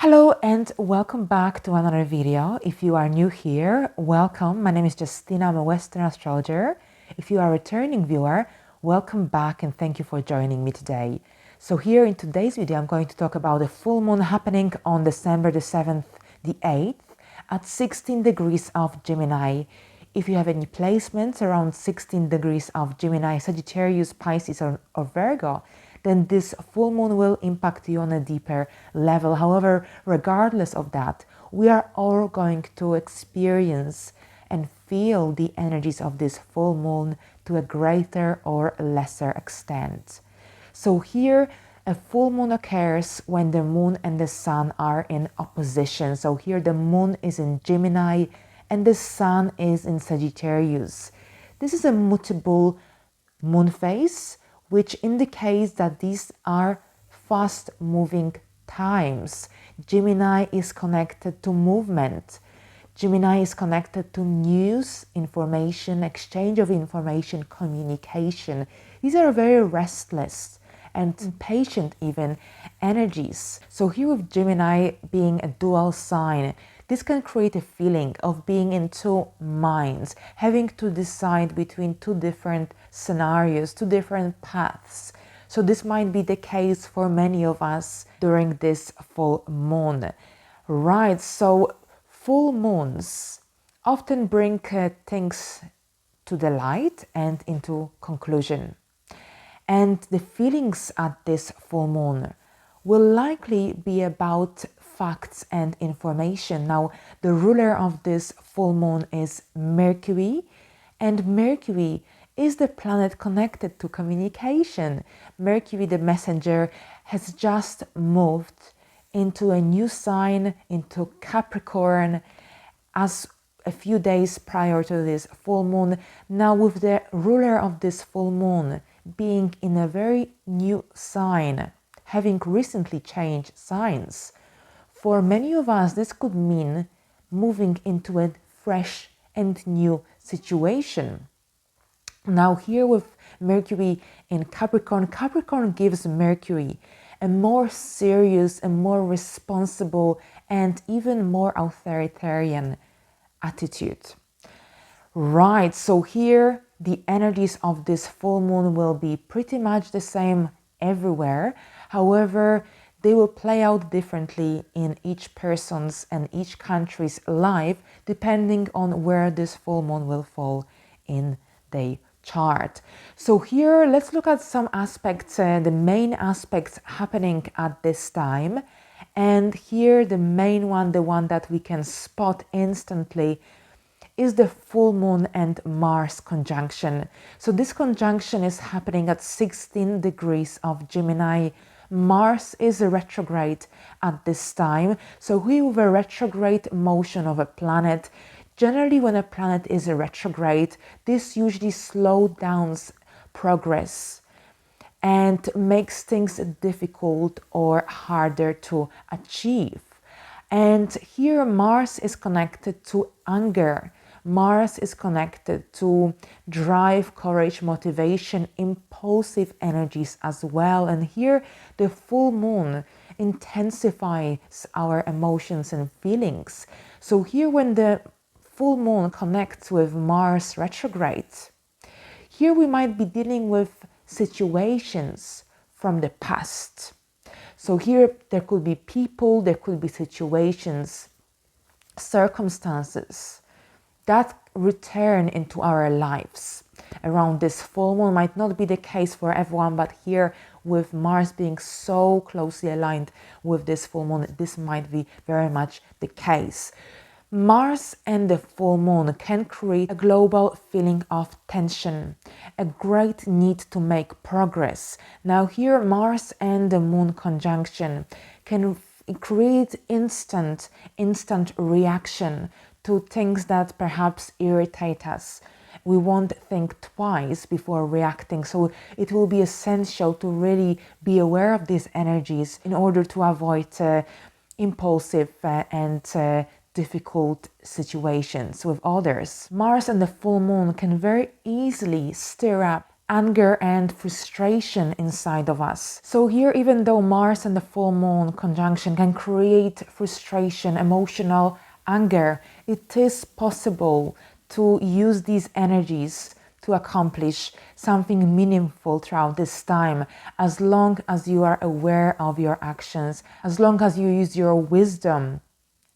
Hello and welcome back to another video. If you are new here, welcome. My name is Justina, I'm a Western astrologer. If you are a returning viewer, welcome back and thank you for joining me today. So here in today's video, I'm going to talk about the full moon happening on December the 7th, the 8th at 16 degrees of Gemini. If you have any placements around 16 degrees of Gemini, Sagittarius, Pisces or Virgo, then this full moon will impact you on a deeper level. However, regardless of that, we are all going to experience and feel the energies of this full moon to a greater or lesser extent. So here, a full moon occurs when the moon and the sun are in opposition. So here the moon is in Gemini and the sun is in Sagittarius. This is a mutable moon phase, which indicates that these are fast-moving times. Gemini is connected to movement. Gemini is connected to news, information, exchange of information, communication. These are very restless and impatient even energies. So here with Gemini being a dual sign, this can create a feeling of being in two minds, having to decide between two different scenarios, two different paths. So this might be the case for many of us during this full moon. Right, so full moons often bring things to the light and into conclusion. And the feelings at this full moon will likely be about facts and information. Now, the ruler of this full moon is Mercury, and Mercury is the planet connected to communication. Mercury, the messenger, has just moved into a new sign, into Capricorn, as a few days prior to this full moon. Now, with the ruler of this full moon being in a very new sign, having recently changed signs, for many of us, this could mean moving into a fresh and new situation. Now here with Mercury in Capricorn, Capricorn gives Mercury a more serious and more responsible and even more authoritarian attitude. Right, so here the energies of this full moon will be pretty much the same everywhere. However, they will play out differently in each person's and each country's life, depending on where this full moon will fall in the chart. So here, let's look at some aspects, the main aspects happening at this time. And here, the main one, the one that we can spot instantly, is the full moon and Mars conjunction. So this conjunction is happening at 16 degrees of Gemini. Mars is a retrograde at this time. So we have a retrograde motion of a planet. Generally, when a planet is a retrograde, this usually slows down progress and makes things difficult or harder to achieve. And here Mars is connected to anger. Mars is connected to drive, courage, motivation, impulsive energies as well. And here the full moon intensifies our emotions and feelings. So here when the full moon connects with Mars retrograde, here we might be dealing with situations from the past. So here there could be people, there could be situations, circumstances that return into our lives around this full moon. Might not be the case for everyone, but here with Mars being so closely aligned with this full moon, this might be very much the case. Mars and the full moon can create a global feeling of tension, a great need to make progress. Now here Mars and the moon conjunction can create instant reaction to things that perhaps irritate us. We won't think twice before reacting. So it will be essential to really be aware of these energies in order to avoid impulsive and difficult situations with others. Mars and the full moon can very easily stir up anger and frustration inside of us. So here, even though Mars and the full moon conjunction can create frustration, emotional anger, it is possible to use these energies to accomplish something meaningful throughout this time, as long as you are aware of your actions, as long as you use your wisdom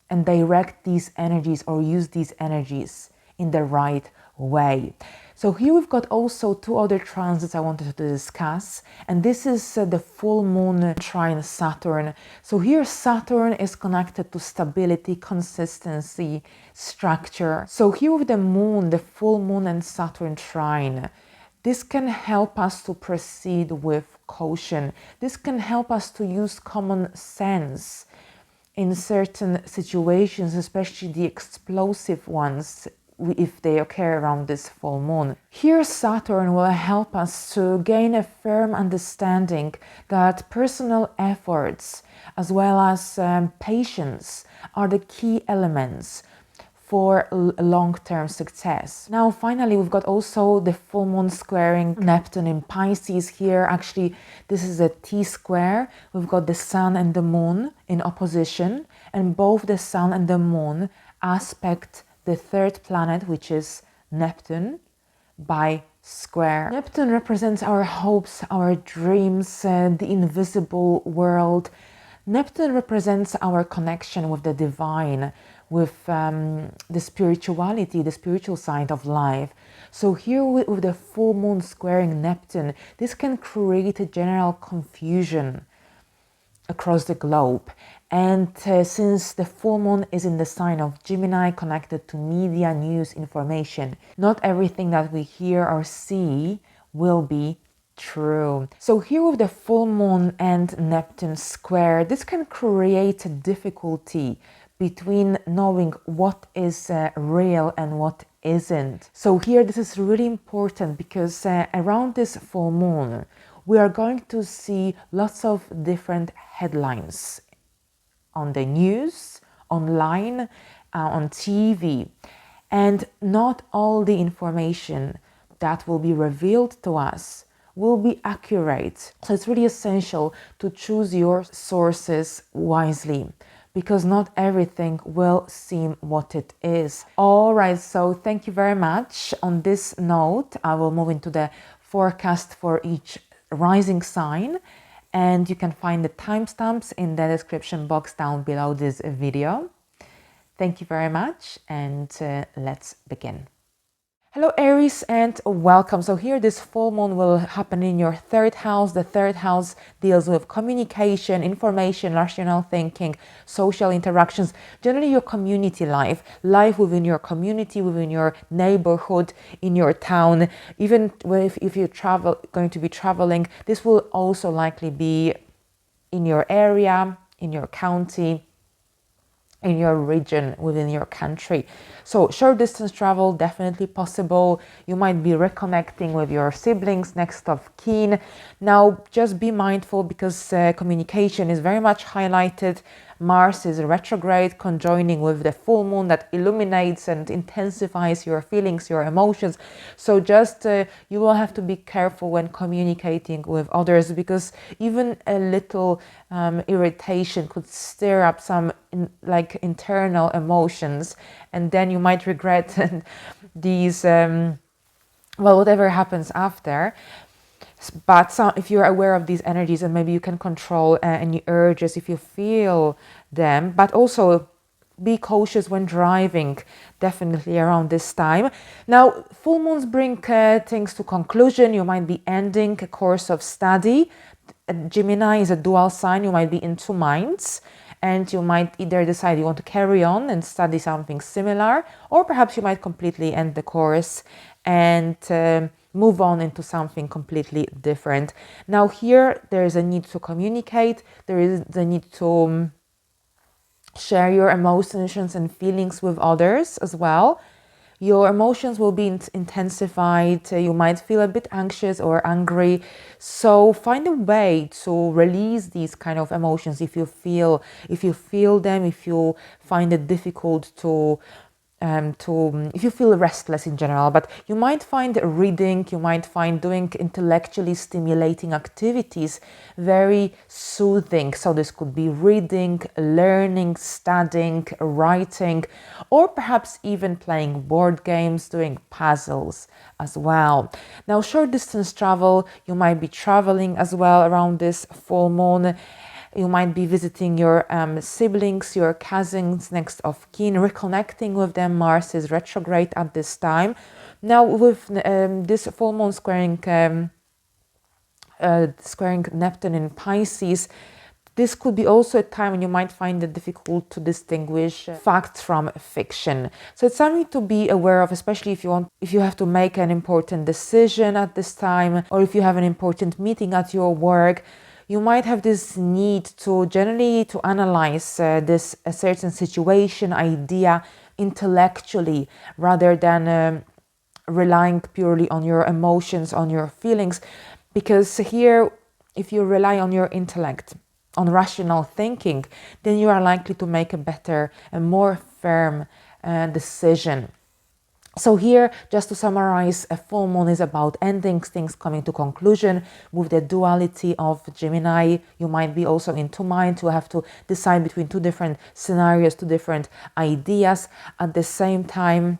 and direct these energies or use these energies in the right way. So here we've got also two other transits I wanted to discuss, and this is the full moon trine Saturn. So here Saturn is connected to stability, consistency, structure. So here with the moon, the full moon and Saturn trine, this can help us to proceed with caution. This can help us to use common sense in certain situations, especially the explosive ones, if they occur around this full moon. Here Saturn will help us to gain a firm understanding that personal efforts as well as patience are the key elements for long-term success. Now finally, we've got also the full moon squaring Neptune in Pisces here. Actually, this is a T-square. We've got the sun and the moon in opposition, and both the sun and the moon aspect the third planet, which is Neptune, by square. Neptune represents our hopes, our dreams, the invisible world. Neptune represents our connection with the divine, with the spirituality, the spiritual side of life. So here with the full moon squaring Neptune, this can create a general confusion across the globe. And since the full moon is in the sign of Gemini, connected to media, news, information, not everything that we hear or see will be true. So here with the full moon and Neptune square, this can create a difficulty between knowing what is real and what isn't. So here this is really important because around this full moon, we are going to see lots of different headlines on the news, online, on TV, and not all the information that will be revealed to us will be accurate. So it's really essential to choose your sources wisely, because not everything will seem what it is. All right, so thank you very much. On this note, I will move into the forecast for each rising sign, and you can find the timestamps in the description box down below this video. Thank you very much, and let's begin. Hello Aries, and welcome. So here this full moon will happen in your third house. The third house deals with communication, information, rational thinking, social interactions, generally your community life, life within your community, within your neighborhood, in your town. Even if you're going to be traveling, this will also likely be in your area, in your county, in your region, within your country. So short distance travel, definitely possible. You might be reconnecting with your siblings, next of kin. Now just be mindful, because communication is very much highlighted. Mars is retrograde, conjoining with the full moon that illuminates and intensifies your feelings, your emotions. So just you will have to be careful when communicating with others, because even a little irritation could stir up some internal emotions, and then you might regret these whatever happens after. But if you're aware of these energies, and maybe you can control any urges if you feel them, but also be cautious when driving, definitely around this time. Now, full moons bring things to conclusion. You might be ending a course of study. Gemini is a dual sign. You might be in two minds, and you might either decide you want to carry on and study something similar, or perhaps you might completely end the course and move on into something completely different. Now here there is a need to communicate, there is the need to share your emotions and feelings with others as well. Your emotions will be intensified, you might feel a bit anxious or angry, so find a way to release these kind of emotions if you feel them, if you find it difficult to if you feel restless in general, but you might find reading, you might find doing intellectually stimulating activities very soothing. So this could be reading, learning, studying, writing, or perhaps even playing board games, doing puzzles as well. Now, short distance travel, you might be traveling as well around this full moon. You might be visiting your siblings, your cousins, next of kin, reconnecting with them. Mars is retrograde at this time. Now, with this full moon squaring Neptune in Pisces, this could be also a time when you might find it difficult to distinguish facts from fiction. So it's something to be aware of, especially if you have to make an important decision at this time, or if you have an important meeting at your work. You might have this need to generally to analyze this a certain situation, idea intellectually, rather than relying purely on your emotions, on your feelings. Because here, if you rely on your intellect, on rational thinking, then you are likely to make a better and more firm decision. So here, just to summarize, a full moon is about endings, things coming to conclusion. With the duality of Gemini, you might be also in two minds. You have to decide between two different scenarios, two different ideas. At the same time,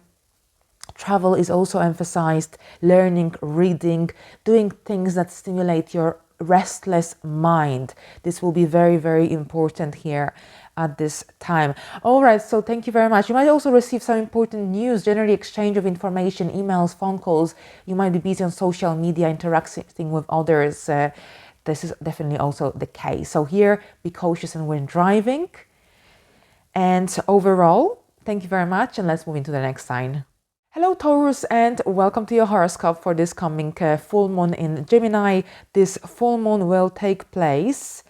travel is also emphasized, learning, reading, doing things that stimulate your restless mind. This will be very, very important here at this time. All right, so thank you very much. You might also receive some important news, generally exchange of information, emails, phone calls. You might be busy on social media, interacting with others. This is definitely also the case. So here, be cautious when driving. And overall, thank you very much, and let's move into the next sign. Hello Taurus, and welcome to your horoscope for this coming full moon in Gemini. This full moon will take place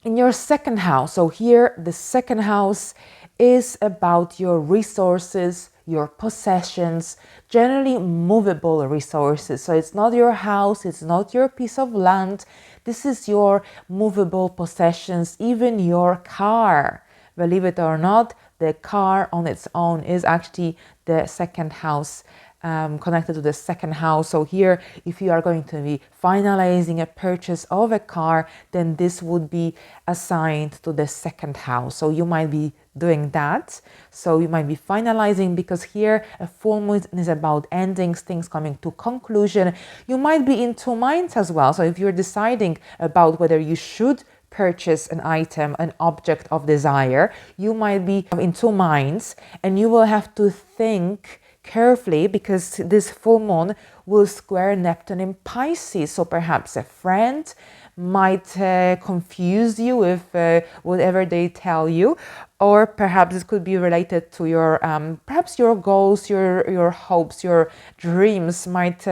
in your second house. So here the second house is about your resources, your possessions, generally movable resources. So it's not your house, it's not your piece of land. This is your movable possessions, even your car. Believe it or not, the car on its own is actually the second house, connected to the second house. So here, if you are going to be finalizing a purchase of a car, then this would be assigned to the second house. So you might be doing that. So you might be finalizing, because here a full moon is about endings, things coming to conclusion. You might be in two minds as well. So if you're deciding about whether you should purchase an item, an object of desire, you might be in two minds, and you will have to think carefully, because this full moon will square Neptune in Pisces. So perhaps a friend might confuse you with whatever they tell you, or perhaps it could be related to your perhaps your goals, your hopes, your dreams might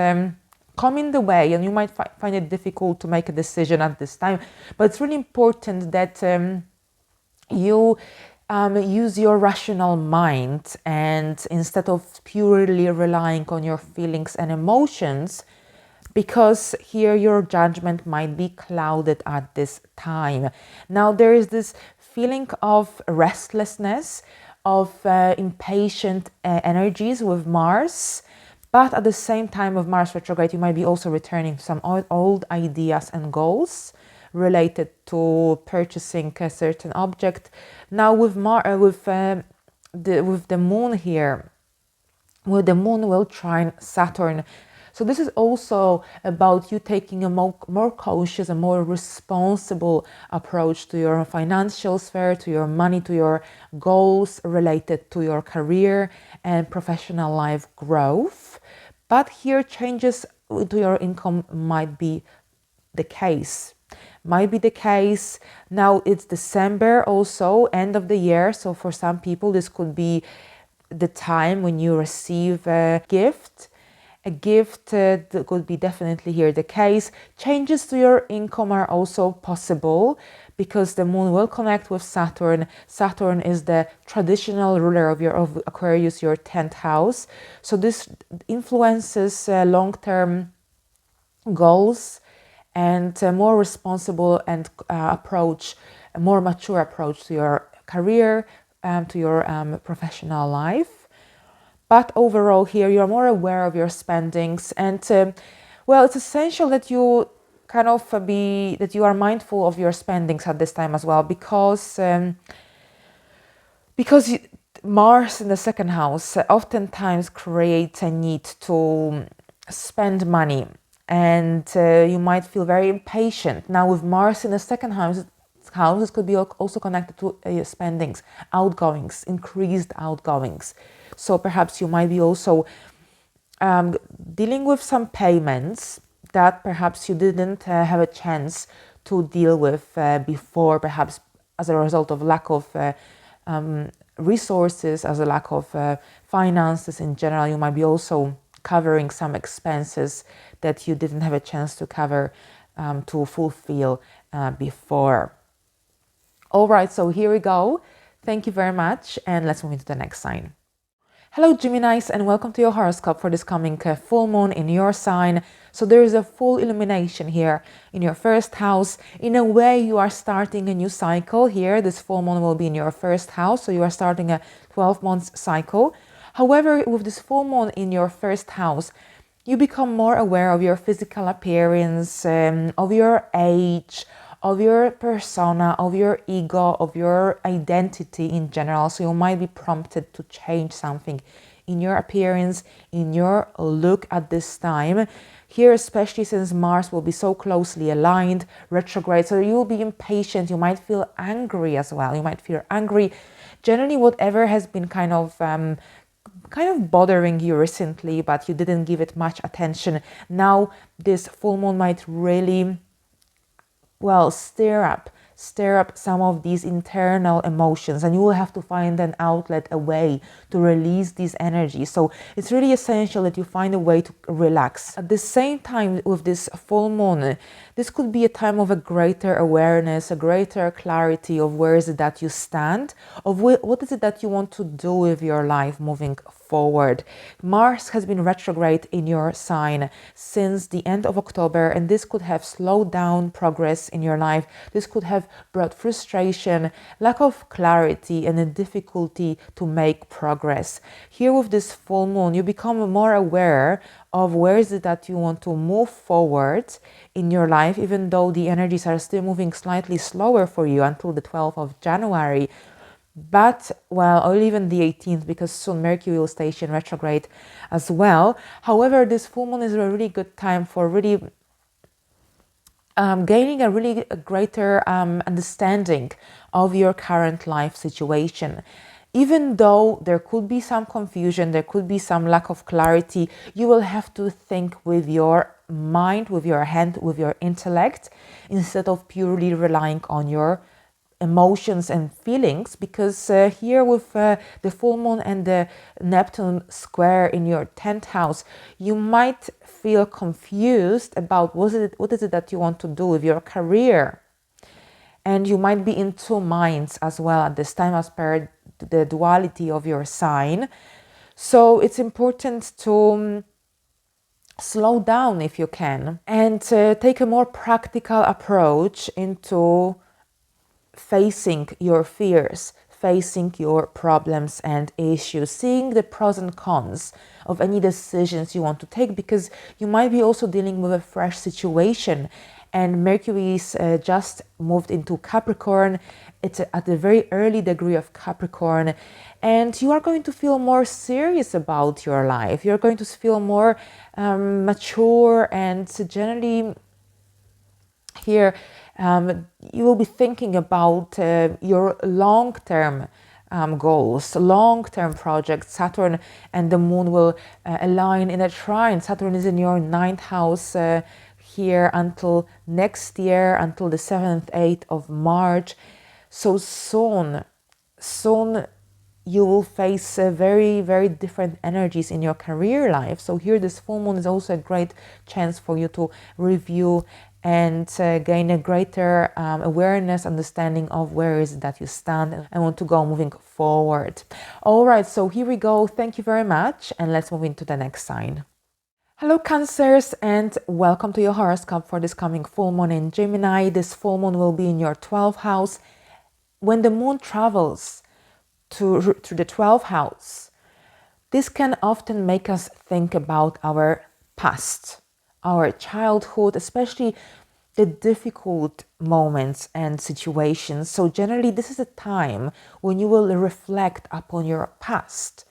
come in the way, and you might find it difficult to make a decision at this time. But it's really important that you use your rational mind, and instead of purely relying on your feelings and emotions, because here your judgment might be clouded at this time. Now there is this feeling of restlessness, of impatient energies with Mars. But at the same time, with Mars retrograde, you might be also returning some old ideas and goals related to purchasing a certain object. Now with the moon here, well, the moon will trine Saturn. So this is also about you taking a more cautious and more responsible approach to your financial sphere, to your money, to your goals related to your career and professional life growth. But here changes to your income might be the case. Now it's December also, end of the year. So for some people, this could be the time when you receive a gift. A gift that could be definitely here the case. Changes to your income are also possible, because the moon will connect with Saturn. Saturn is the traditional ruler of Aquarius, your 10th house. So this influences long-term goals and a more responsible and approach, a more mature approach to your career, to your professional life. But overall here, you're more aware of your spendings. And well, it's essential that you kind of that you are mindful of your spendings at this time as well, because Mars in the second house oftentimes creates a need to spend money, and you might feel very impatient. Now with Mars in the second house, this could be also connected to spendings, outgoings, increased outgoings. So perhaps you might be also dealing with some payments that perhaps you didn't have a chance to deal with before, perhaps as a result of lack of resources, as a lack of finances in general. You might be also covering some expenses that you didn't have a chance to cover, to fulfill before. All right, so here we go. Thank you very much, and let's move into the next sign. Hello Geminis, and welcome to your horoscope for this coming full moon in your sign. So there is a full illumination here in your first house. In a way, you are starting a new cycle here. This full moon will be in your first house, so you are starting a 12-month cycle. However, with this full moon in your first house, you become more aware of your physical appearance, of your age, of your persona, of your ego, of your identity in general. So you might be prompted to change something in your appearance, in your look at this time. Here, especially since Mars will be so closely aligned, retrograde, so you will be impatient. You might feel angry as well. You might feel angry. Generally, whatever has been kind of bothering you recently, but you didn't give it much attention. Now, this full moon might really stir up some of these internal emotions, and you will have to find an outlet, a way to release these energies. So it's really essential that you find a way to relax. At the same time, with this full moon, this could be a time of a greater awareness, a greater clarity of where is it that you stand, of what is it that you want to do with your life moving forward. Mars has been retrograde in your sign since the end of October, and this could have slowed down progress in your life. This could have brought frustration, lack of clarity, and a difficulty to make progress. Here with this full moon, you become more aware of where is it that you want to move forward in your life, even though the energies are still moving slightly slower for you until the 12th of January. But, or even the 18th, because soon Mercury will station retrograde as well. However, this full moon is a really good time for really gaining a really greater understanding of your current life situation. Even though there could be some confusion, there could be some lack of clarity, you will have to think with your mind, with your hand, with your intellect, instead of purely relying on your emotions and feelings, because here with the full moon and the Neptune square in your 10th house, you might feel confused about what is it that you want to do with your career, and you might be in two minds as well at this time, as per the duality of your sign. So it's important to slow down if you can, and take a more practical approach into facing your fears, facing your problems and issues, seeing the pros and cons of any decisions you want to take, because you might be also dealing with a fresh situation, and Mercury's just moved into Capricorn. It's at a very early degree of Capricorn, and you are going to feel more serious about your life. You're going to feel more mature, and generally here you will be thinking about your long-term goals, long-term projects. Saturn and the moon will align in a trine. Saturn is in your 9th house here until next year, until the 7th, 8th of March. So soon you will face very, very different energies in your career life. So here this full moon is also a great chance for you to review and gain a greater awareness, understanding of where is it that you stand and want to go moving forward. All right, so here we go. Thank you very much, and let's move into the next sign. Hello Cancers, and welcome to your horoscope for this coming full moon in Gemini. This full moon will be in your 12th house. When the moon travels to the 12th house, This can often make us think about our past, our childhood, especially the difficult moments and situations. So generally, this is a time when you will reflect upon your past.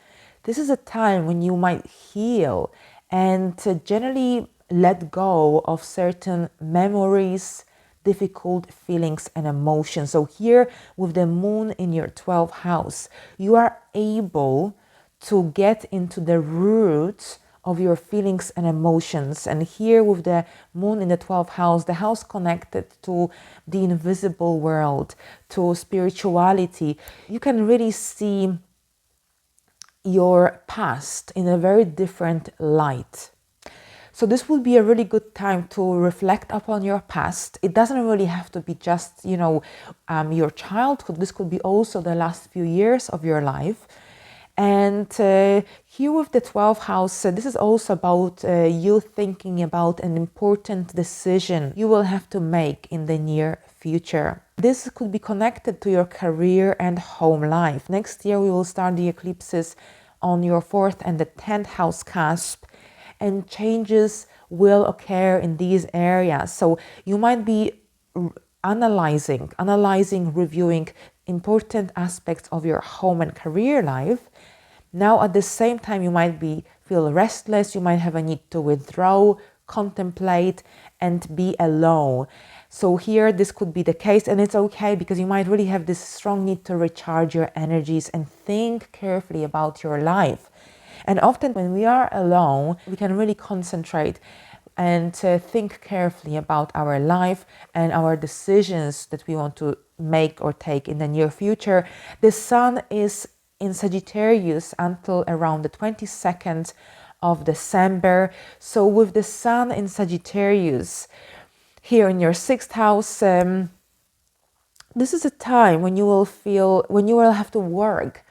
This is a time when you might heal and to generally let go of certain memories, difficult feelings and emotions. So here with the moon in your 12th house, you are able to get into the roots of your feelings and emotions. And here with the moon in the 12th house, the house connected to the invisible world, to spirituality, you can really see your past in a very different light. So this would be a really good time to reflect upon your past. It doesn't really have to be just, your childhood. This could be also the last few years of your life. And here with the 12th house, this is also about you thinking about an important decision you will have to make in the near future. This could be connected to your career and home life. Next year, we will start the eclipses on your 4th and the 10th house cusp, and changes will occur in these areas. So you might be analyzing, reviewing important aspects of your home and career life. Now, at the same time, you might feel restless. You might have a need to withdraw, contemplate, and be alone. So here, this could be the case, and it's okay because you might really have this strong need to recharge your energies and think carefully about your life. And often when we are alone, we can really concentrate and think carefully about our life and our decisions that we want to make or take in the near future. The sun is in Sagittarius until around the 22nd of December. So with the sun in Sagittarius here in your 6th house, this is a time when you will have to work,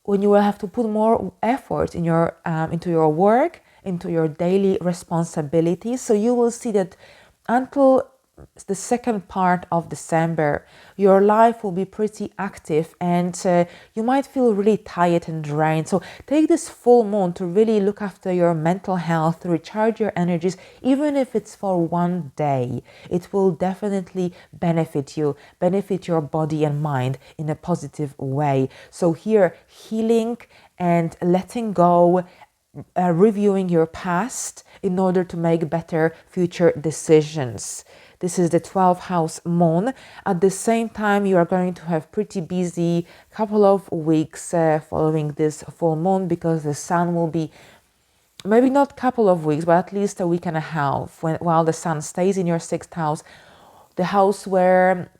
when you will have to put more effort in into your work, into your daily responsibilities. So you will see that until the second part of December, your life will be pretty active, and you might feel really tired and drained. So take this full moon to really look after your mental health, to recharge your energies, even if it's for one day. It will definitely benefit you, benefit your body and mind in a positive way. So here, healing and letting go, reviewing your past in order to make better future decisions. This is the 12th house moon. At the same time, you are going to have pretty busy couple of weeks following this full moon, because the sun will be maybe not couple of weeks, but at least a week and a half while the sun stays in your 6th house, the house where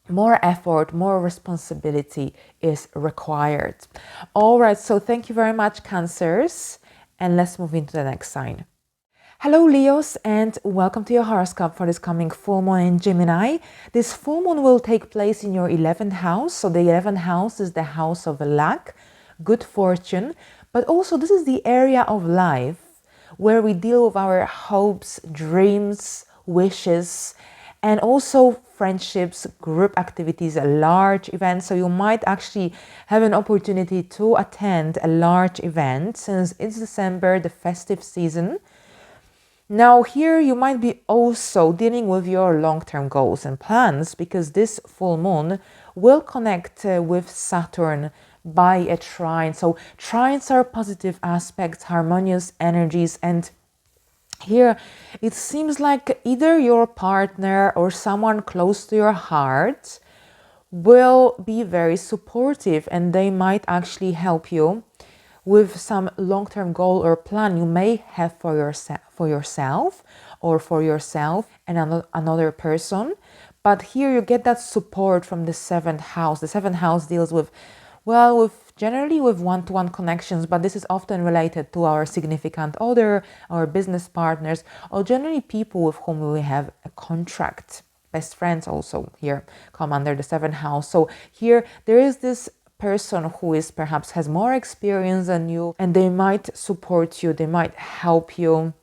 more effort, more responsibility is required. All right, so thank you very much, Cancers, and let's move into the next sign. Hello Leos, and welcome to your horoscope for this coming full moon in Gemini. This full moon will take place in your 11th house. So the 11th house is the house of luck, good fortune, but also this is the area of life where we deal with our hopes, dreams, wishes, and also friendships, group activities, large events. So you might actually have an opportunity to attend a large event since it's December, the festive season. Now here you might be also dealing with your long-term goals and plans, because this full moon will connect with Saturn by a trine. So trines are positive aspects, harmonious energies, and here it seems like either your partner or someone close to your heart will be very supportive, and they might actually help you with some long-term goal or plan you may have for yourself and another person. But here you get that support from the 7th house. The 7th house deals with generally with one-to-one connections, but this is often related to our significant other, our business partners, or generally people with whom we have a contract. Best friends also here come under the 7th house. So here there is this person who is perhaps has more experience than you, and they might support you, they might help you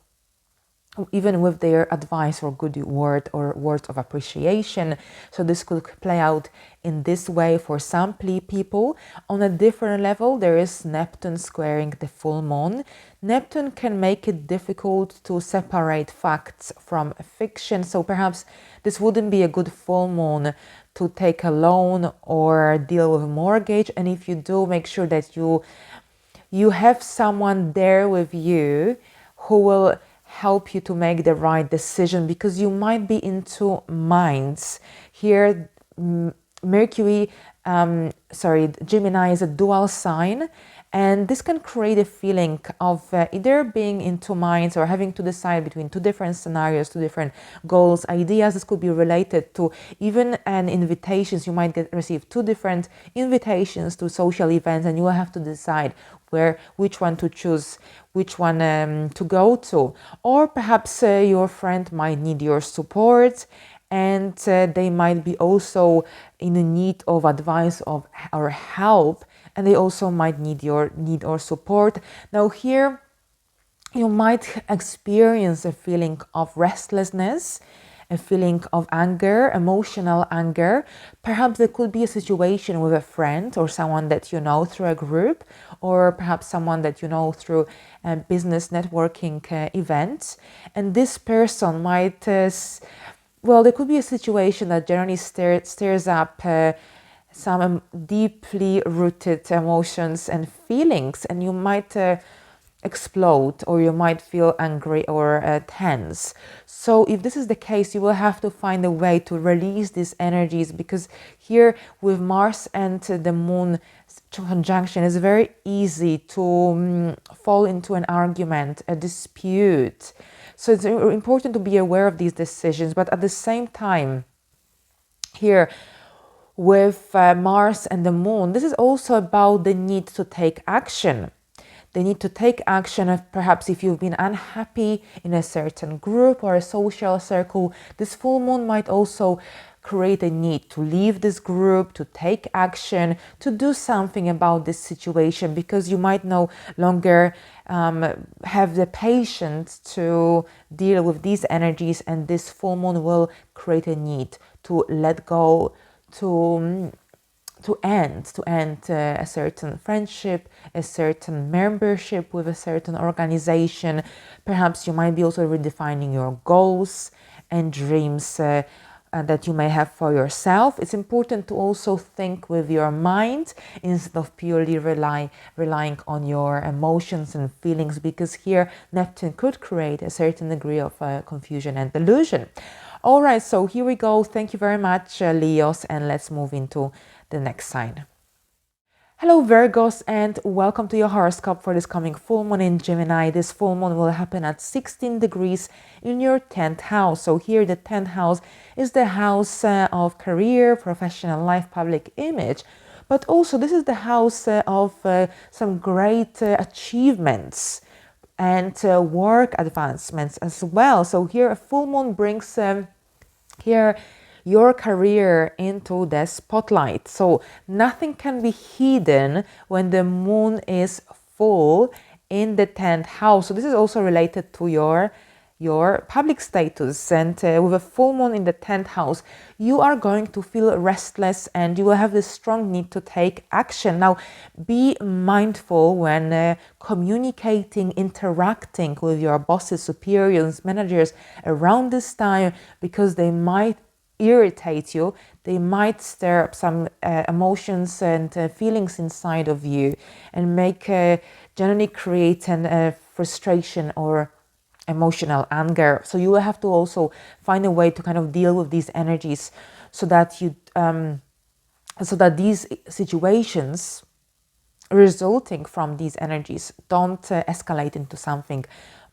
even with their advice or good word or words of appreciation. So this could play out in this way for some people. On a different level, there is Neptune squaring the full moon. Neptune can make it difficult to separate facts from fiction. So perhaps this wouldn't be a good full moon to take a loan or deal with a mortgage. And if you do, make sure that you have someone there with you who will help you to make the right decision, because you might be in two minds. Here, Gemini is a dual sign, and this can create a feeling of either being in two minds or having to decide between two different scenarios, two different goals, ideas. This could be related to even an invitations. You might receive two different invitations to social events, and you will have to decide which one to choose, which one to go to. Or perhaps your friend might need your support, and they might be also in need of advice or help, and they also might need or support. Now here you might experience a feeling of restlessness, a feeling of anger, emotional anger. Perhaps there could be a situation with a friend or someone that you know through a group, or perhaps someone that you know through a business networking event. And this person might, there could be a situation that generally stirs up some deeply rooted emotions and feelings, and you might explode, or you might feel angry or tense. So if this is the case, you will have to find a way to release these energies, because here with Mars and the Moon conjunction, it's very easy to fall into an argument, a dispute. So it's important to be aware of these decisions, but at the same time, here with Mars and the Moon, this is also about the need to take action. They need to take action. Perhaps if you've been unhappy in a certain group or a social circle, this full moon might also create a need to leave this group, to take action, to do something about this situation, because you might no longer have the patience to deal with these energies, and this full moon will create a need to let go, to end a certain friendship, a certain membership with a certain organization. Perhaps you might be also redefining your goals and dreams that you may have for yourself. It's important to also think with your mind instead of purely relying on your emotions and feelings, because here Neptune could create a certain degree of confusion and delusion. All right, so here we go. Thank you very much, Leos, and let's move into the next sign. Hello Virgos, and welcome to your horoscope for this coming full moon in Gemini. This full moon will happen at 16 degrees in your 10th house. So here the 10th house is the house of career, professional life, public image. But also this is the house of some great achievements and work advancements as well. So here a full moon brings here your career into the spotlight. So nothing can be hidden when the moon is full in the 10th house. So this is also related to your public status, and with a full moon in the 10th house, you are going to feel restless and you will have this strong need to take action. Now, be mindful when communicating, interacting with your bosses, superiors, managers around this time, because they might irritate you. They might stir up some emotions and feelings inside of you, and make generally create an frustration or emotional anger. So you will have to also find a way to kind of deal with these energies, so that you so that these situations resulting from these energies don't escalate into something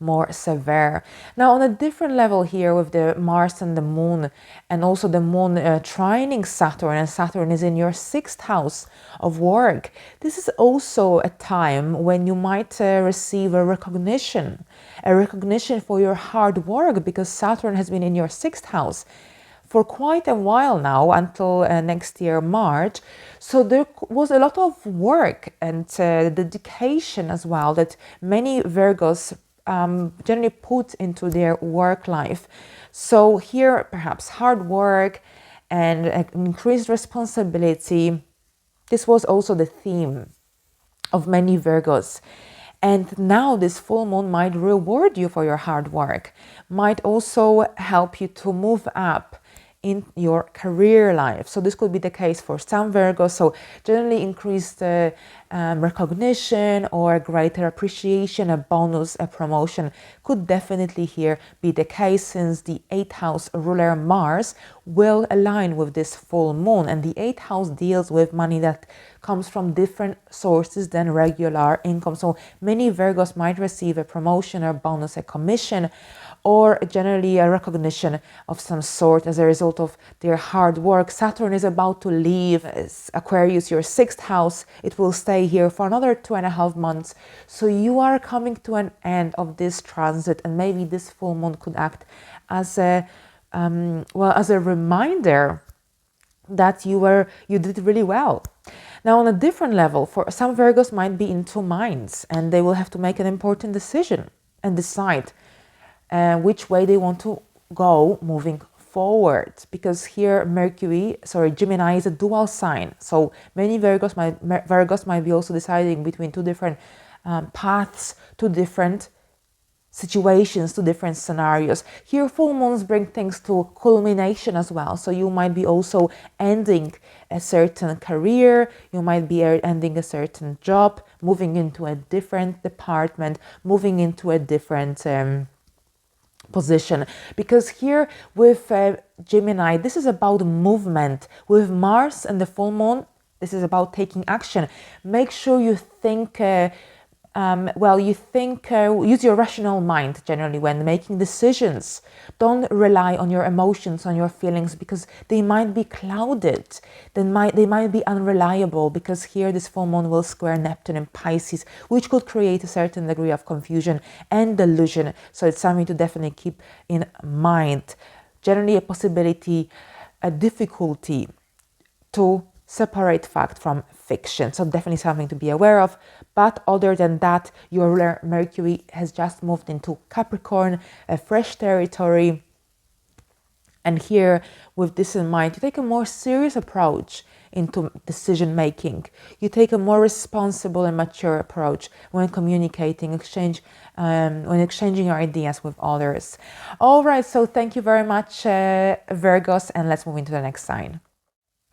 more severe. Now, on a different level here with the Mars and the Moon, and also the Moon trining Saturn, and Saturn is in your 6th house of work. This is also a time when you might receive a recognition for your hard work, because Saturn has been in your 6th house for quite a while now, until next year, March. So there was a lot of work and dedication as well that many Virgos generally put into their work life. So here perhaps hard work and increased responsibility. This was also the theme of many Virgos. And now this full moon might reward you for your hard work, might also help you to move up in your career life. So this could be the case for some Virgos. So generally increased recognition or greater appreciation, a bonus, a promotion could definitely here be the case, since the 8th house ruler Mars will align with this full moon. And the 8th house deals with money that comes from different sources than regular income. So many Virgos might receive a promotion or bonus, a commission, or generally a recognition of some sort as a result of their hard work. Saturn is about to leave Aquarius, your 6th house. It will stay here for another 2.5 months. So you are coming to an end of this transit, and maybe this full moon could act as a as a reminder that you did really well. Now, on a different level, for some Virgos might be in two minds, and they will have to make an important decision and decide which way they want to go moving forward. Because here Gemini is a dual sign. So many Virgos might be also deciding between two different paths, two different situations, two different scenarios. Here full moons bring things to culmination as well. So you might be also ending a certain career, you might be ending a certain job, moving into a different department, moving into a different position. Because here with Gemini, this is about movement. With Mars and the full moon, this is about taking action. Make sure you think use your rational mind generally when making decisions. Don't rely on your emotions, on your feelings, because they might be clouded. They might be unreliable, because here this full moon will square Neptune in Pisces, which could create a certain degree of confusion and delusion. So it's something to definitely keep in mind. Generally a possibility, a difficulty to separate fact from fiction. So definitely something to be aware of. But other than that, your ruler Mercury has just moved into Capricorn, a fresh territory. And here, with this in mind, you take a more serious approach into decision making. You take a more responsible and mature approach when communicating, when exchanging your ideas with others. All right, so thank you very much, Virgos, and let's move into the next sign.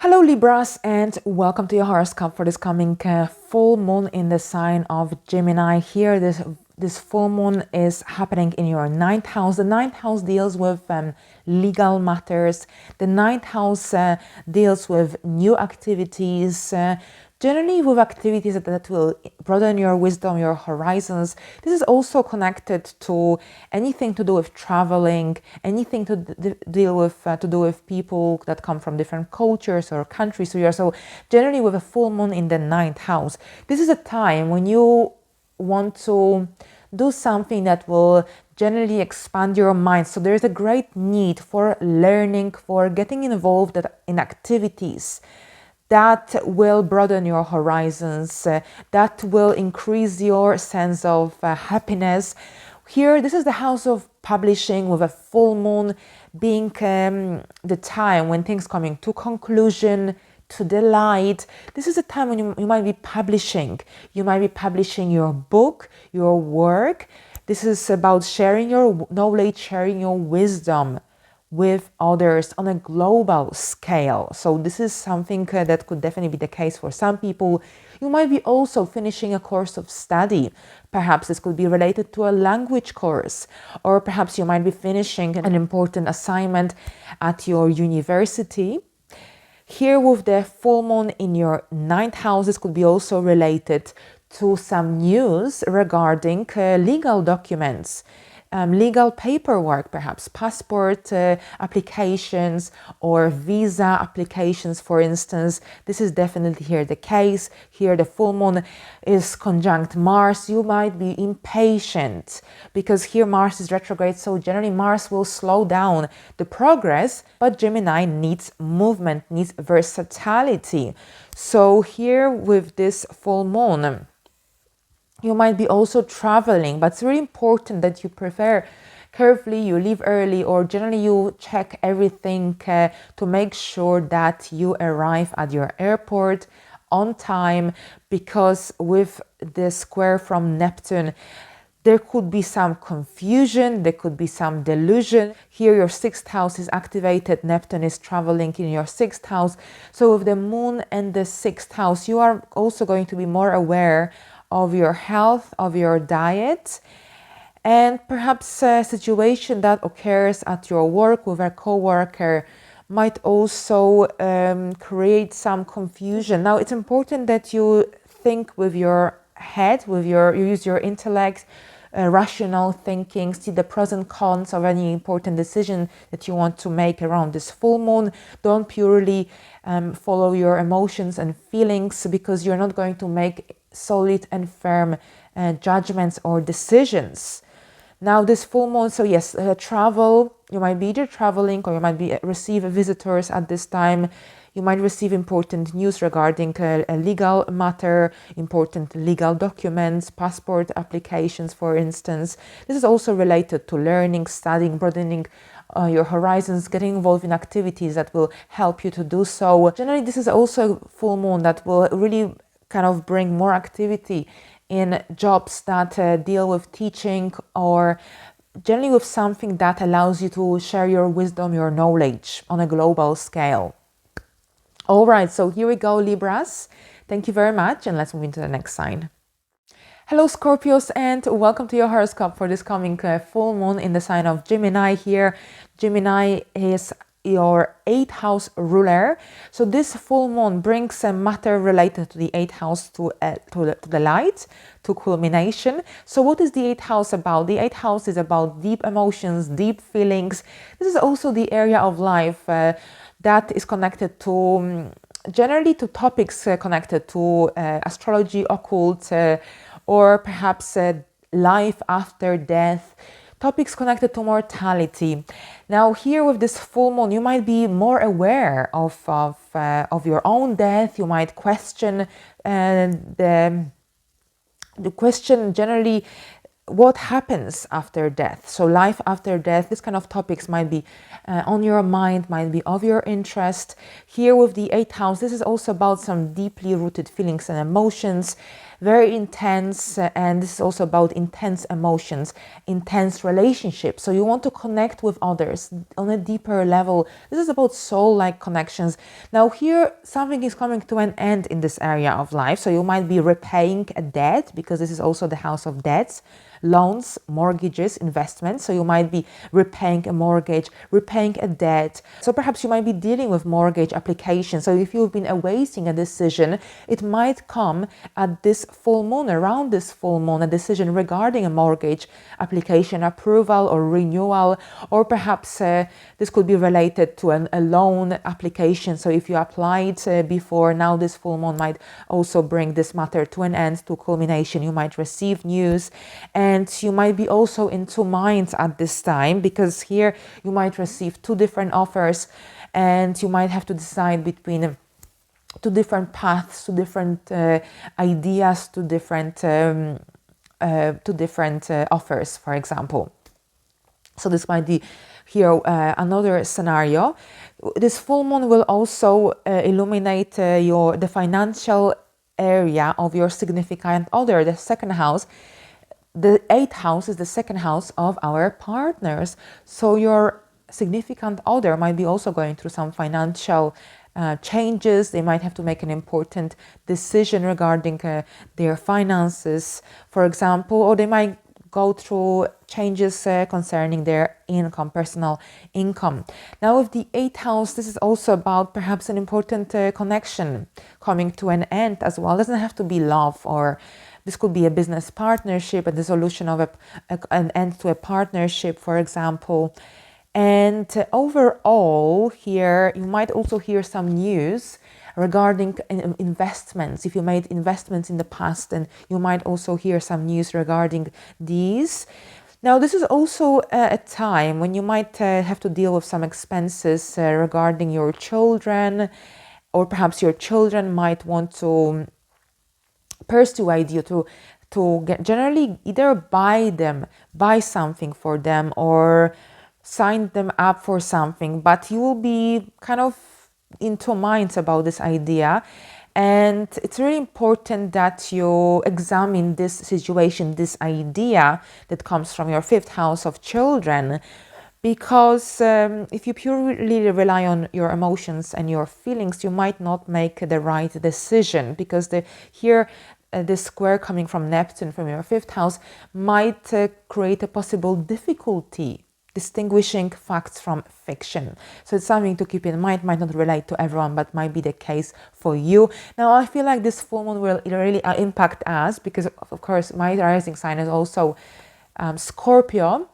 Hello Libras, and welcome to your horoscope for this coming full moon in the sign of Gemini. Here this full moon is happening in your 9th house. The 9th house deals with legal matters. The 9th house deals with new activities, generally with activities that will broaden your wisdom, your horizons. This is also connected to anything to do with traveling, anything to do with people that come from different cultures or countries. So generally with a full moon in the 9th house, this is a time when you want to do something that will generally expand your mind. So there's a great need for learning, for getting involved in activities that will broaden your horizons, that will increase your sense of happiness. Here, this is the house of publishing, with a full moon being the time when things coming to conclusion, to the light. This is a time when you might be publishing. You might be publishing your book, your work. This is about sharing your knowledge, sharing your wisdom with others on a global scale. So this is something that could definitely be the case for some people. You might be also finishing a course of study. Perhaps this could be related to a language course, or perhaps you might be finishing an important assignment at your university. Here with the full moon in your 9th house, this could be also related to some news regarding legal documents. Legal paperwork, perhaps passport applications or visa applications, for instance. This is definitely here the case. Here the full moon is conjunct Mars. You might be impatient because here Mars is retrograde, so generally Mars will slow down the progress, but Gemini needs movement, needs versatility. So here with this full moon, You might be also traveling, but it's really important that you prepare carefully, you leave early, or generally you check everything to make sure that you arrive at your airport on time, because with the square from Neptune, there could be some confusion, there could be some delusion. Here your sixth house is activated, Neptune is traveling in your sixth house. So with the moon and the sixth house, you are also going to be more aware of your health, of your diet, and perhaps a situation that occurs at your work with a co-worker might also create some confusion. Now, it's important that you think with your head, you use your intellect, rational thinking, see the pros and cons of any important decision that you want to make around this full moon. Don't purely follow your emotions and feelings, because you're not going to make solid and firm judgments or decisions. Now this full moon, so yes, travel, you might be either traveling or you might be receive visitors at this time. You might receive important news regarding a legal matter, important legal documents, passport applications, for instance. This is also related to learning, studying, broadening your horizons, getting involved in activities that will help you to do so. Generally, this is also a full moon that will really kind of bring more activity in jobs that deal with teaching, or generally with something that allows you to share your wisdom, your knowledge on a global scale. All right, so here we go, Libras. Thank you very much, and let's move into the next sign. Hello, Scorpios, and welcome to your horoscope for this coming full moon in the sign of Gemini here. Gemini is your 8th house ruler. So this full moon brings a matter related to the 8th house to the light, to culmination. So what is the 8th house about? The 8th house is about deep emotions, deep feelings. This is also the area of life that is connected to generally to topics connected to astrology, occult, or perhaps life after death, topics connected to mortality. Now here with this full moon, you might be more aware of your own death. You might question the question generally what happens after death. So life after death, this kind of topics might be on your mind, might be of your interest. Here with the 8th house, this is also about some deeply rooted feelings and emotions, very intense, and this is also about intense emotions, intense relationships. So you want to connect with others on a deeper level. This is about soul-like connections. Now here, something is coming to an end in this area of life. So you might be repaying a debt, because this is also the house of debts, loans, mortgages, investments. So you might be repaying a mortgage, repaying a debt. So perhaps you might be dealing with mortgage applications. So if you've been awaiting a decision, it might come at this full moon, around this full moon, a decision regarding a mortgage application approval or renewal, or perhaps this could be related to a loan application. So if you applied before, now this full moon might also bring this matter to an end, to culmination. You might receive news, and you might be also in two minds at this time, because here you might receive two different offers, and you might have to decide between two different paths, two different ideas, two different offers, for example. So this might be here another scenario. This full moon will also illuminate the financial area of your significant other, the second house. The 8th house is the second house of our partners. So your significant other might be also going through some financial changes. They might have to make an important decision regarding their finances, for example, or they might go through changes concerning their income, personal income. Now with the 8th house, this is also about perhaps an important connection coming to an end as well. It doesn't have to be love, or this could be a business partnership, a dissolution of an end to a partnership, for example. And overall here, you might also hear some news regarding investments. If you made investments in the past, then you might also hear some news regarding these. Now, this is also a time when you might have to deal with some expenses regarding your children, or perhaps your children might want to persuade you to to get, generally either buy something for them or sign them up for something, but you will be kind of in two minds about this idea. And it's really important that you examine this situation, this idea that comes from your fifth house of children, because if you purely rely on your emotions and your feelings, you might not make the right decision, because here this square coming from Neptune from your fifth house might create a possible difficulty distinguishing facts from fiction. So it's something to keep in mind. Might not relate to everyone, but might be the case for you. Now, I feel like this full moon will really impact us, because of course my rising sign is also Scorpio.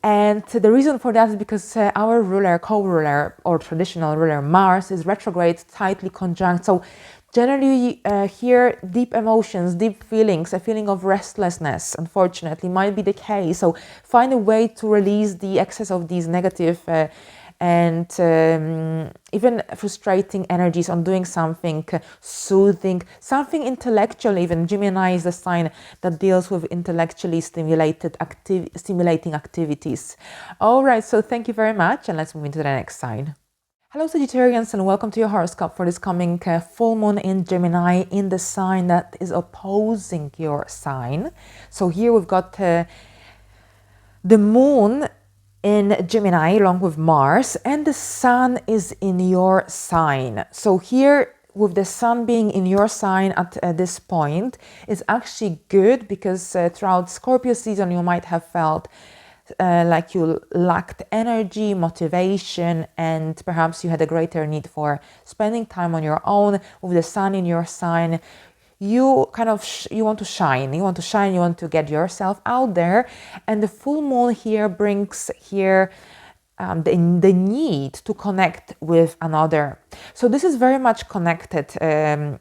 And the reason for that is because our ruler, co-ruler, or traditional ruler Mars is retrograde, tightly conjunct. So generally here, deep emotions, deep feelings, a feeling of restlessness, unfortunately, might be the case. So find a way to release the excess of these negative and even frustrating energies on doing something soothing, something intellectual. Even Gemini is the sign that deals with intellectually stimulating activities. All right, so thank you very much, and let's move into the next sign. Hello Sagittarians, and welcome to your horoscope for this coming full moon in Gemini, in the sign that is opposing your sign. So here we've got the moon in Gemini along with Mars, and the sun is in your sign. So here, with the sun being in your sign at this point, is actually good, because throughout Scorpio season you might have felt like you lacked energy, motivation, and perhaps you had a greater need for spending time on your own. With the sun in your sign, you kind of you want to shine, you want to get yourself out there. And the full moon here brings here the need to connect with another. So this is very much connected to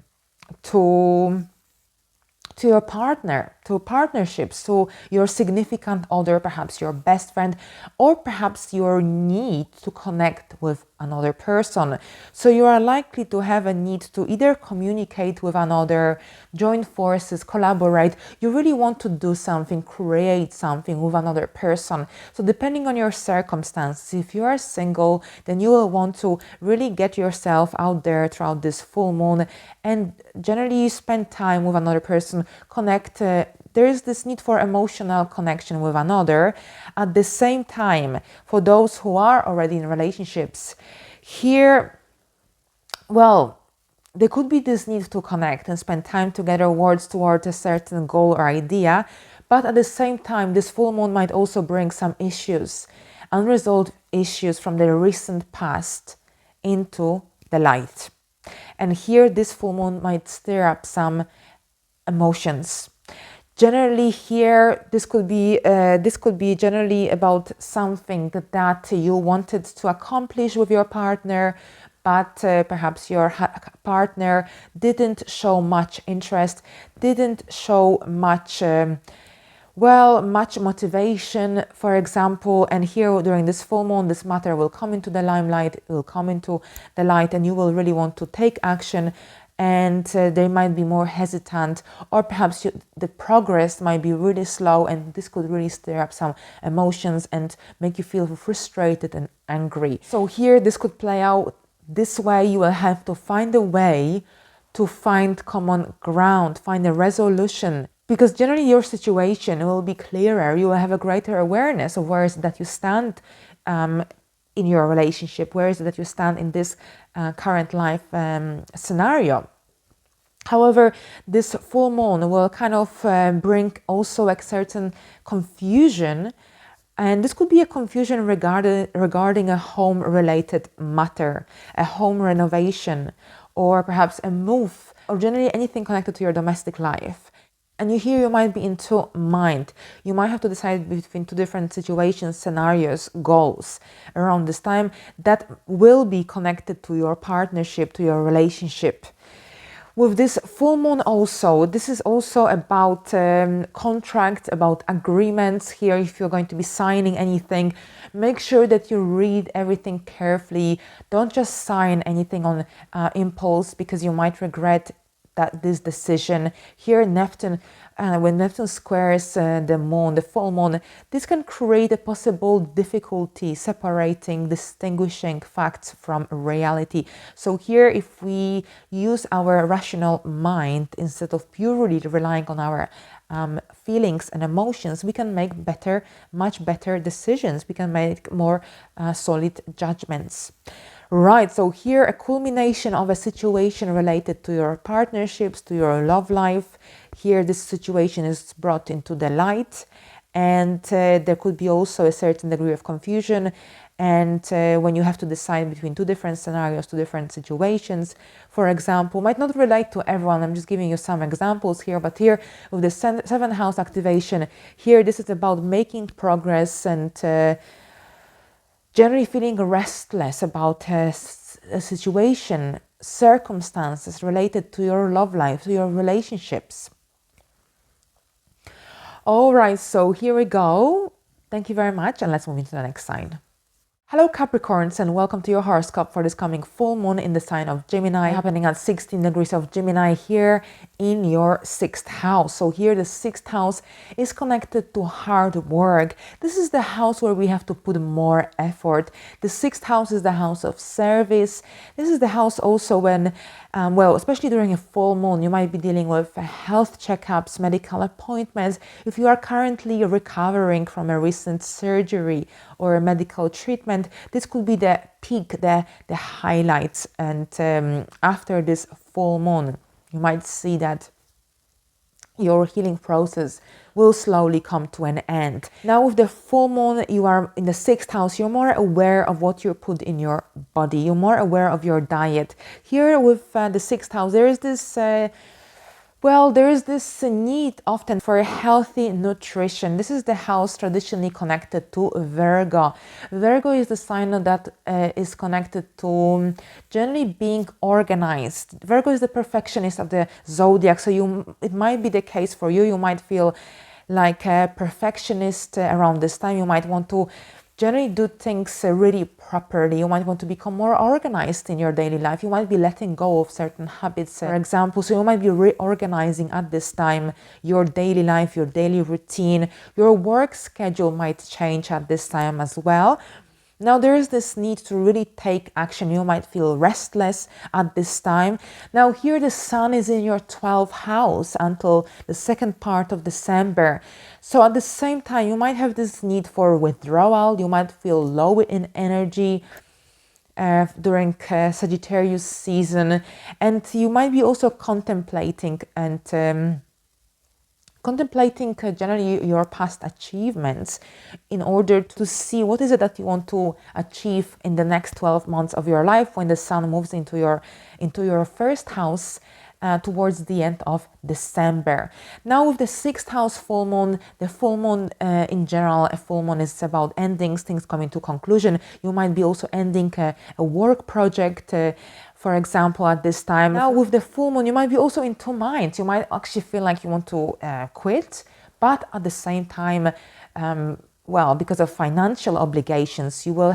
your partner, to partnerships, to your significant other, perhaps your best friend, or perhaps your need to connect with another person. So you are likely to have a need to either communicate with another, join forces, collaborate. You really want to do something, create something with another person. So depending on your circumstances, if you are single, then you will want to really get yourself out there throughout this full moon and generally spend time with another person, connect. There is this need for emotional connection with another. At the same time, for those who are already in relationships, here, well, there could be this need to connect and spend time together, words toward a certain goal or idea. But at the same time, this full moon might also bring some issues, unresolved issues from the recent past into the light. And here, this full moon might stir up some emotions. Generally here, this could be generally about something that you wanted to accomplish with your partner, but perhaps your partner didn't show much interest, didn't show much much motivation, for example. And here during this full moon, this matter will come into the limelight, it will come into the light, and you will really want to take action. And they might be more hesitant, or perhaps the progress might be really slow, and this could really stir up some emotions and make you feel frustrated and angry. So here, this could play out this way. You will have to find a way to find common ground, find a resolution, because generally your situation will be clearer. You will have a greater awareness of where is it that you stand in your relationship, where is it that you stand in this current life scenario. However, this full moon will kind of bring also a certain confusion, and this could be a confusion regarding a home-related matter, a home renovation, or perhaps a move, or generally anything connected to your domestic life. And you might be in two minds. You might have to decide between two different situations, scenarios, goals around this time that will be connected to your partnership, to your relationship. With this full moon also, this is also about contracts, about agreements. Here, if you're going to be signing anything, make sure that you read everything carefully. Don't just sign anything on impulse, because you might regret this decision. Here, Neptune when Neptune squares the moon, the full moon, this can create a possible difficulty separating, distinguishing facts from reality. So here, if we use our rational mind instead of purely relying on our feelings and emotions, we can make much better decisions. We can make more solid judgments. Right, so here a culmination of a situation related to your partnerships, to your love life. Here this situation is brought into the light, and there could be also a certain degree of confusion, and when you have to decide between two different scenarios, two different situations, for example, might not relate to everyone. I'm just giving you some examples here, but here with the seventh house activation, here this is about making progress and generally feeling restless about a situation, circumstances related to your love life, to your relationships. All right, so here we go. Thank you very much, and let's move into the next sign. Hello Capricorns, and welcome to your horoscope for this coming full moon in the sign of Gemini, happening at 16 degrees of Gemini here in your 6th house. So here the 6th house is connected to hard work. This is the house where we have to put more effort. The 6th house is the house of service. This is the house also when well, especially during a full moon, you might be dealing with health checkups, medical appointments. If you are currently recovering from a recent surgery or a medical treatment, this could be the peak, the highlights. And after this full moon, you might see that your healing process will slowly come to an end. Now with the full moon, you are in the 6th house, you're more aware of what you put in your body, you're more aware of your diet. Here with the 6th house, there is this need often for a healthy nutrition. This is the house traditionally connected to Virgo. Virgo is the sign that is connected to generally being organized. Virgo is the perfectionist of the zodiac, so it might be the case for you. You might feel like a perfectionist around this time. You might want to generally do things really properly. You might want to become more organized in your daily life. You might be letting go of certain habits, for example. So you might be reorganizing at this time your daily life, your daily routine. Your work schedule might change at this time as well. Now there is this need to really take action. You might feel restless at this time. Now here the sun is in your 12th house until the second part of December. So at the same time, you might have this need for withdrawal. You might feel low in energy during Sagittarius season. And you might be also contemplating generally your past achievements in order to see what is it that you want to achieve in the next 12 months of your life when the sun moves into your first house towards the end of December. Now with the 6th house full moon, the full moon in general, a full moon is about endings, things coming to conclusion. You might be also ending a work project, for example, at this time. Now with the full moon, you might be also in two minds. You might actually feel like you want to quit, but at the same time, because of financial obligations, you will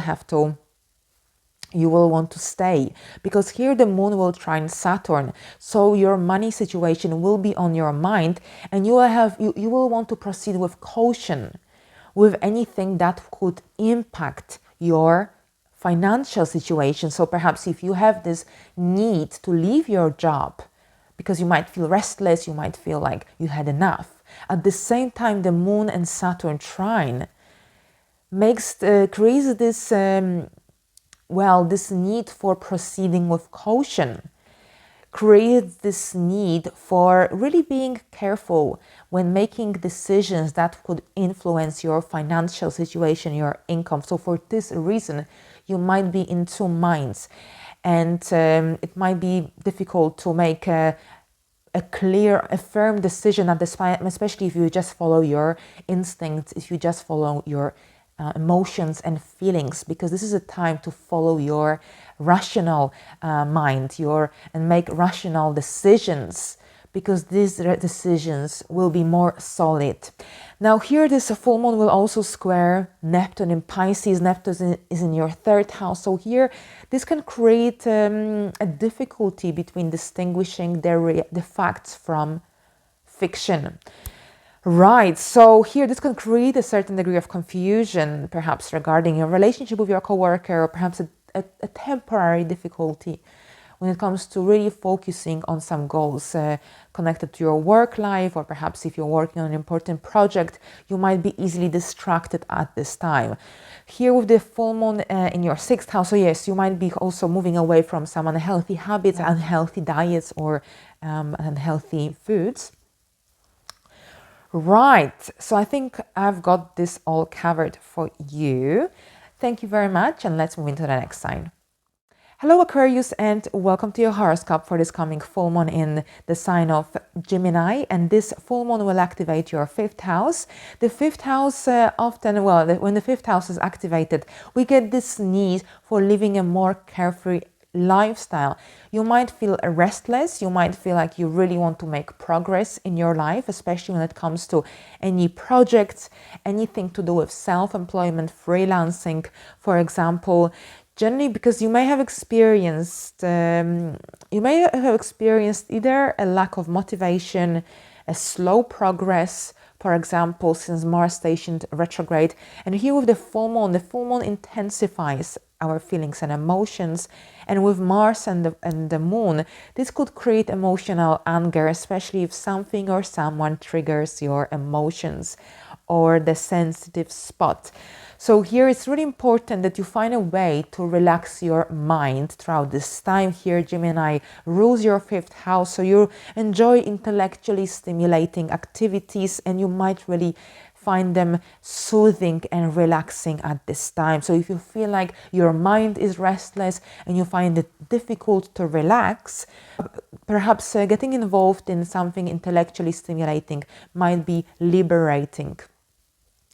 want to stay, because here the moon will trine Saturn. So your money situation will be on your mind, and you will want to proceed with caution with anything that could impact your financial situation. So perhaps if you have this need to leave your job because you might feel restless, you might feel like you had enough. At the same time, the moon and Saturn trine creates this this need for proceeding with caution, creates this need for really being careful when making decisions that could influence your financial situation, your income. So for this reason, you might be in two minds, and it might be difficult to make a firm decision at this time, especially if you just follow your instincts, if you just follow your emotions and feelings, because this is a time to follow your rational mind and make rational decisions, because these decisions will be more solid. Now here this full moon will also square Neptune in Pisces. Neptune is in your 3rd house. So here this can create a difficulty between distinguishing the facts from fiction. Right, so here this can create a certain degree of confusion, perhaps regarding your relationship with your coworker, or perhaps a temporary difficulty when it comes to really focusing on some goals connected to your work life, or perhaps if you're working on an important project, you might be easily distracted at this time. Here with the full moon in your 6th house, so yes, you might be also moving away from some unhealthy habits, unhealthy diets, or unhealthy foods. Right, so I think I've got this all covered for you. Thank you very much, and let's move into the next sign. Hello Aquarius, and welcome to your horoscope for this coming full moon in the sign of Gemini. And this full moon will activate your 5th house. The 5th house when the 5th house is activated, we get this need for living a more carefree lifestyle. You might feel restless, you might feel like you really want to make progress in your life, especially when it comes to any projects, anything to do with self-employment, freelancing, for example. Generally, because you may have experienced either a lack of motivation, a slow progress, for example, since Mars stationed retrograde. And here with the full moon intensifies our feelings and emotions. And with Mars and the moon, this could create emotional anger, especially if something or someone triggers your emotions or the sensitive spot. So here it's really important that you find a way to relax your mind throughout this time. Here Gemini rules your 5th house, so you enjoy intellectually stimulating activities, and you might really find them soothing and relaxing at this time. So if you feel like your mind is restless and you find it difficult to relax, perhaps getting involved in something intellectually stimulating might be liberating.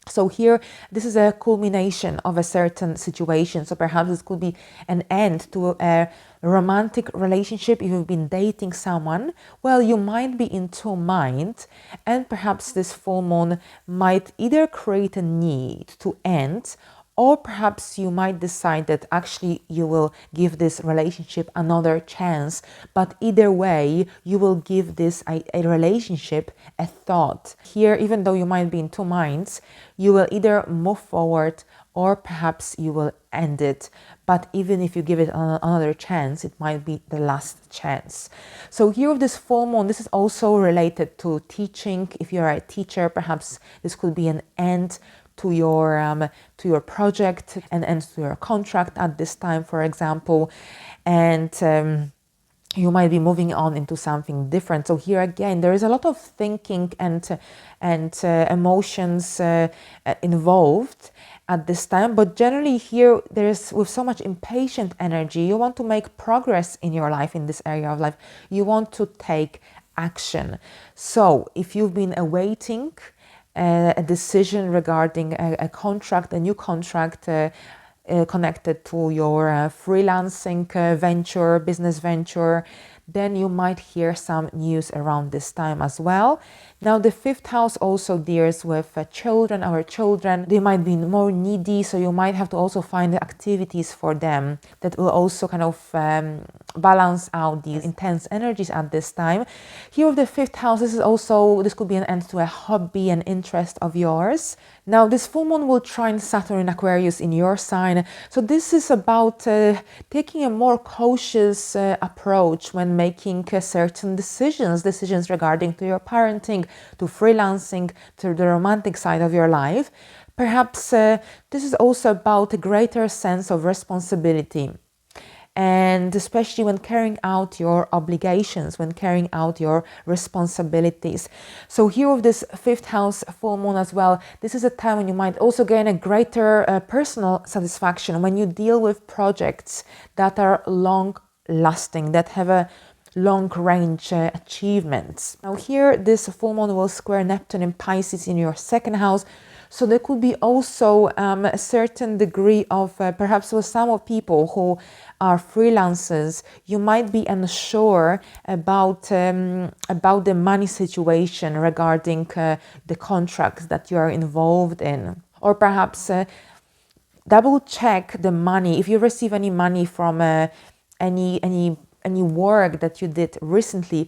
So here, this is a culmination of a certain situation. So perhaps this could be an end to a romantic relationship. If you've been dating someone, well, you might be in two minds, and perhaps this full moon might either create a need to end, or perhaps you might decide that actually you will give this relationship another chance. But either way, you will give this a relationship a thought. Here, even though you might be in two minds, you will either move forward or perhaps you will end it. But even if you give it another chance, it might be the last chance. So here with this full moon, this is also related to teaching. If you're a teacher, perhaps this could be an end to your project, and end to your contract at this time, for example. And you might be moving on into something different. So here again, there is a lot of thinking and emotions involved at this time. But generally here, there is, with so much impatient energy, you want to make progress in your life, in this area of life. You want to take action. So if you've been awaiting a decision regarding a contract, a new contract connected to your freelancing venture, business venture, then you might hear some news around this time as well. Now, the 5th house also deals with children. Our children, they might be more needy, so you might have to also find activities for them that will also kind of balance out these intense energies at this time. Here with the 5th house, this could be an end to a hobby, an interest of yours. Now, this full moon will trine Saturn in Aquarius in your sign. So this is about taking a more cautious approach when making certain decisions regarding to your parenting, to freelancing, to the romantic side of your life. Perhaps this is also about a greater sense of responsibility, and especially when carrying out your obligations, when carrying out your responsibilities. So here with this 5th house full moon as well, this is a time when you might also gain a greater personal satisfaction when you deal with projects that are long lasting, that have a long range achievements. Now here, this full moon will square Neptune in Pisces in your 2nd house. So there could be also a certain degree of, perhaps with some of people who are freelancers, you might be unsure about the money situation regarding the contracts that you are involved in. Or perhaps double check the money. If you receive any money from any work that you did recently,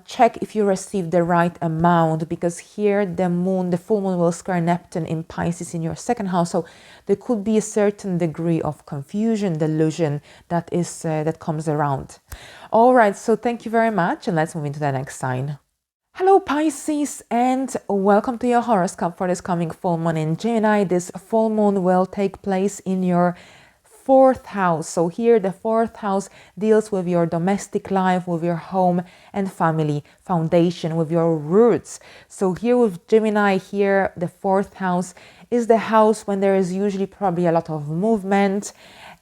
check if you receive the right amount, because here the full moon will square Neptune in Pisces in your second house. So there could be a certain degree of confusion, delusion that comes around. All right, so thank you very much, and let's move into the next sign. Hello Pisces, and welcome to your horoscope for this coming full moon in Gemini. This full moon will take place in your fourth house. So here the fourth house deals with your domestic life, with your home and family foundation, with your roots. So here with Gemini, here the fourth house is the house when there is usually probably a lot of movement,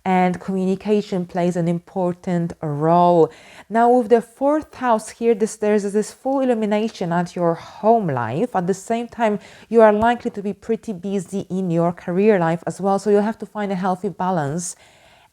and communication plays an important role. Now with the fourth house here, there's this full illumination at your home life. At the same time, you are likely to be pretty busy in your career life as well. So you'll have to find a healthy balance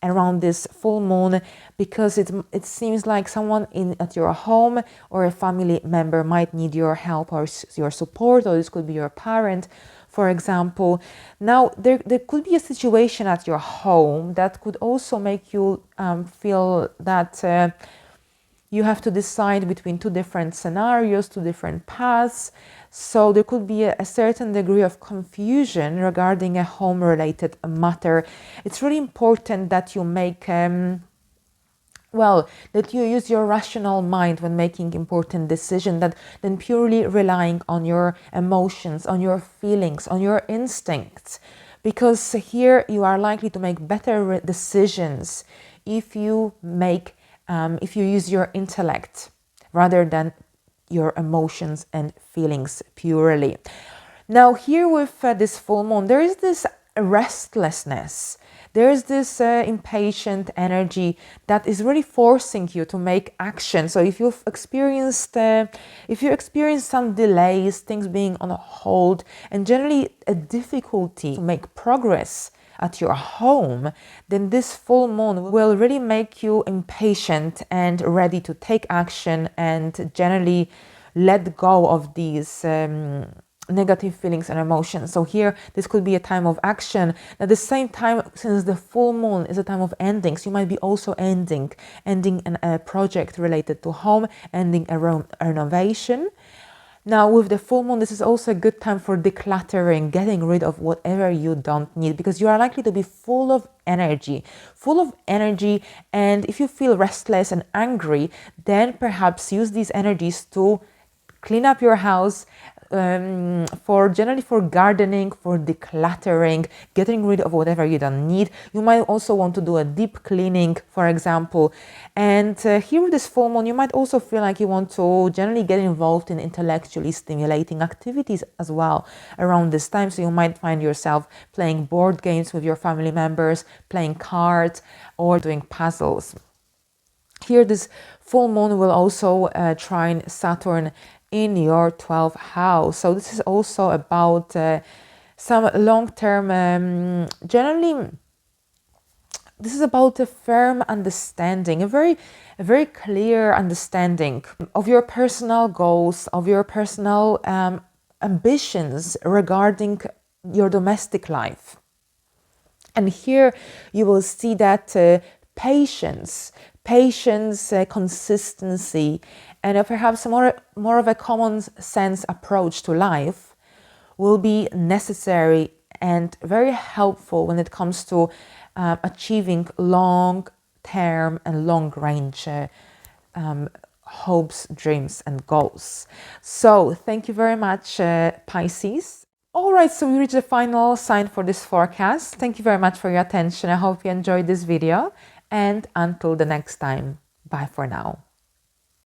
around this full moon, because it seems like someone at your home or a family member might need your help or your support, or this could be your parent, for example. Now, there could be a situation at your home that could also make you feel that you have to decide between two different scenarios, two different paths. So there could be a certain degree of confusion regarding a home-related matter. It's really important that you make that you use your rational mind when making important decisions, than purely relying on your emotions, on your feelings, on your instincts. Because here you are likely to make better decisions if you use your intellect rather than your emotions and feelings purely. Now here with this full moon, there is this restlessness. There is this impatient energy that is really forcing you to make action. So if you experience some delays, things being on hold, and generally a difficulty to make progress at your home, then this full moon will really make you impatient and ready to take action and generally let go of these negative feelings and emotions. So here, this could be a time of action. At the same time, since the full moon is a time of endings, you might be also ending a project related to home, ending a renovation. Now with the full moon, this is also a good time for decluttering, getting rid of whatever you don't need, because you are likely to be full of energy. And if you feel restless and angry, then perhaps use these energies to clean up your house, generally for gardening, for decluttering, getting rid of whatever you don't need. You might also want to do a deep cleaning, for example. And here with this full moon, you might also feel like you want to generally get involved in intellectually stimulating activities as well around this time. So you might find yourself playing board games with your family members, playing cards, or doing puzzles. Here, this full moon will also trine Saturn in your 12th house. So this is also about some long-term, generally, this is about a firm understanding, a very clear understanding of your personal goals, of your personal ambitions regarding your domestic life. And here you will see that patience, consistency, and perhaps more of a common sense approach to life will be necessary and very helpful when it comes to achieving long-term and long-range hopes, dreams, and goals. So thank you very much, Pisces. All right, so we reached the final sign for this forecast. Thank you very much for your attention. I hope you enjoyed this video. And until the next time, bye for now.